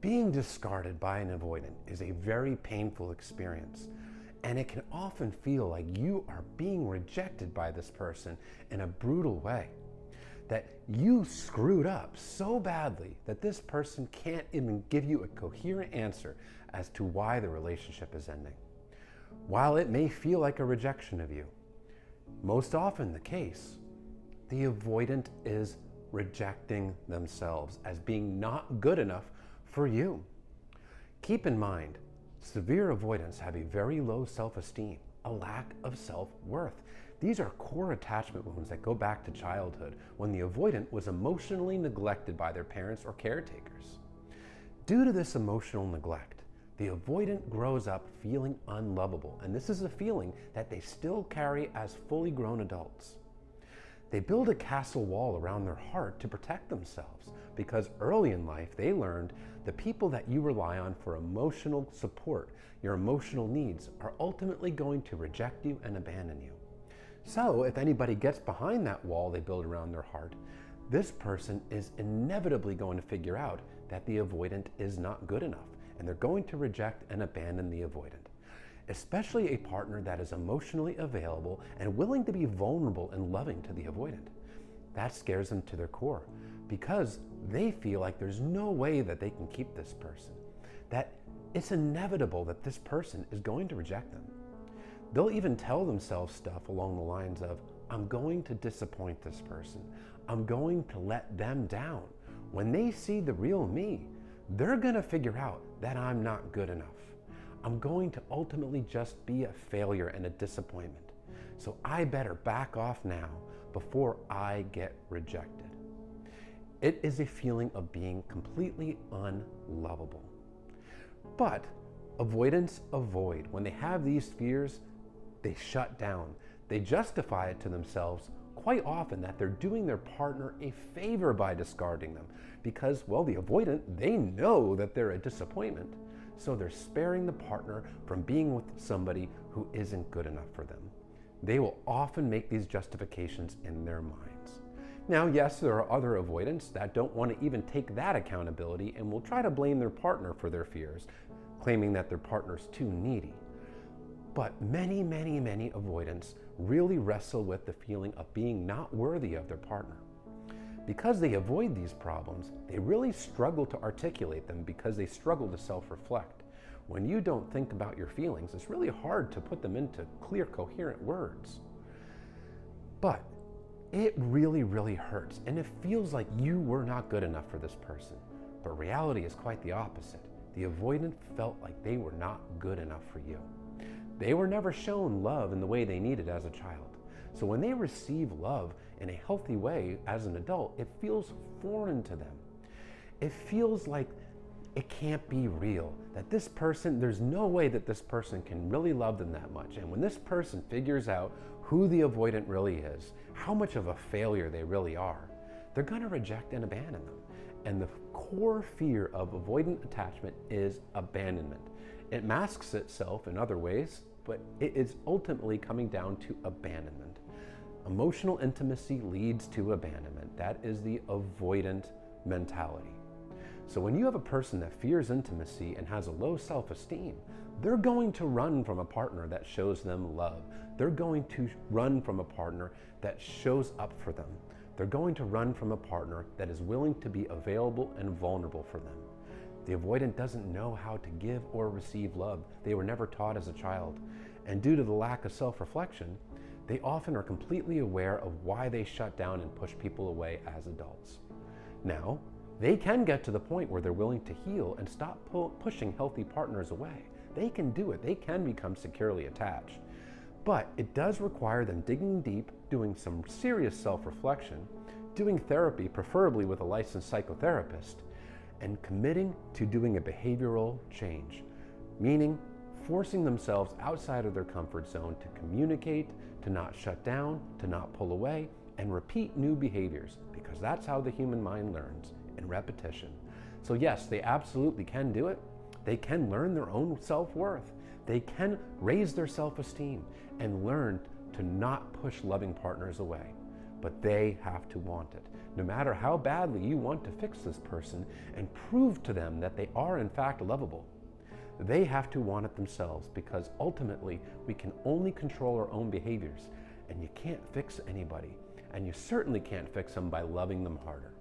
Being discarded by an avoidant is a very painful experience, and it can often feel like you are being rejected by this person in a brutal way. That you screwed up so badly that this person can't even give you a coherent answer as to why the relationship is ending. While it may feel like a rejection of you, most often the case, the avoidant is rejecting themselves as being not good enough for you. Keep in mind, severe avoidants have a very low self-esteem, a lack of self-worth. These are core attachment wounds that go back to childhood when the avoidant was emotionally neglected by their parents or caretakers. Due to this emotional neglect, the avoidant grows up feeling unlovable, and this is a feeling that they still carry as fully grown adults. They build a castle wall around their heart to protect themselves because early in life they learned the people that you rely on for emotional support, your emotional needs, are ultimately going to reject you and abandon you. So if anybody gets behind that wall they build around their heart, this person is inevitably going to figure out that the avoidant is not good enough, and they're going to reject and abandon the avoidant. Especially a partner that is emotionally available and willing to be vulnerable and loving to the avoidant. That scares them to their core because they feel like there's no way that they can keep this person, that it's inevitable that this person is going to reject them. They'll even tell themselves stuff along the lines of, I'm going to disappoint this person. I'm going to let them down. When they see the real me, they're gonna figure out that I'm not good enough. I'm going to ultimately just be a failure and a disappointment. So I better back off now before I get rejected. It is a feeling of being completely unlovable. But avoidants avoid. When they have these fears, they shut down. They justify it to themselves quite often that they're doing their partner a favor by discarding them because, well, the avoidant, they know that they're a disappointment. So they're sparing the partner from being with somebody who isn't good enough for them. They will often make these justifications in their minds. Now, yes, there are other avoidants that don't want to even take that accountability and will try to blame their partner for their fears, claiming that their partner's too needy. But many avoidants really wrestle with the feeling of being not worthy of their partner. Because they avoid these problems, they really struggle to articulate them because they struggle to self-reflect. When you don't think about your feelings, it's really hard to put them into clear, coherent words. But it really hurts, and it feels like you were not good enough for this person. But reality is quite the opposite. The avoidant felt like they were not good enough for you. They were never shown love in the way they needed as a child. So when they receive love in a healthy way as an adult, it feels foreign to them. It feels like it can't be real, that this person, there's no way that this person can really love them that much. And when this person figures out who the avoidant really is, how much of a failure they really are, they're gonna reject and abandon them. And the core fear of avoidant attachment is abandonment. It masks itself in other ways, but it is ultimately coming down to abandonment. Emotional intimacy leads to abandonment. That is the avoidant mentality. So when you have a person that fears intimacy and has a low self-esteem, they're going to run from a partner that shows them love. They're going to run from a partner that shows up for them. They're going to run from a partner that is willing to be available and vulnerable for them. The avoidant doesn't know how to give or receive love. They were never taught as a child. And due to the lack of self-reflection, they often are completely aware of why they shut down and push people away as adults. Now, they can get to the point where they're willing to heal and stop pushing healthy partners away. They can do it. They can become securely attached. But it does require them digging deep, doing some serious self-reflection, doing therapy, preferably with a licensed psychotherapist, and committing to doing a behavioral change, meaning forcing themselves outside of their comfort zone to communicate, to not shut down, to not pull away, and repeat new behaviors, because that's how the human mind learns, in repetition. So yes, they absolutely can do it. They can learn their own self-worth. They can raise their self-esteem and learn to not push loving partners away. but they have to want it. No matter how badly you want to fix this person and prove to them that they are in fact lovable, they have to want it themselves, because ultimately we can only control our own behaviors, and you can't fix anybody, and you certainly can't fix them by loving them harder.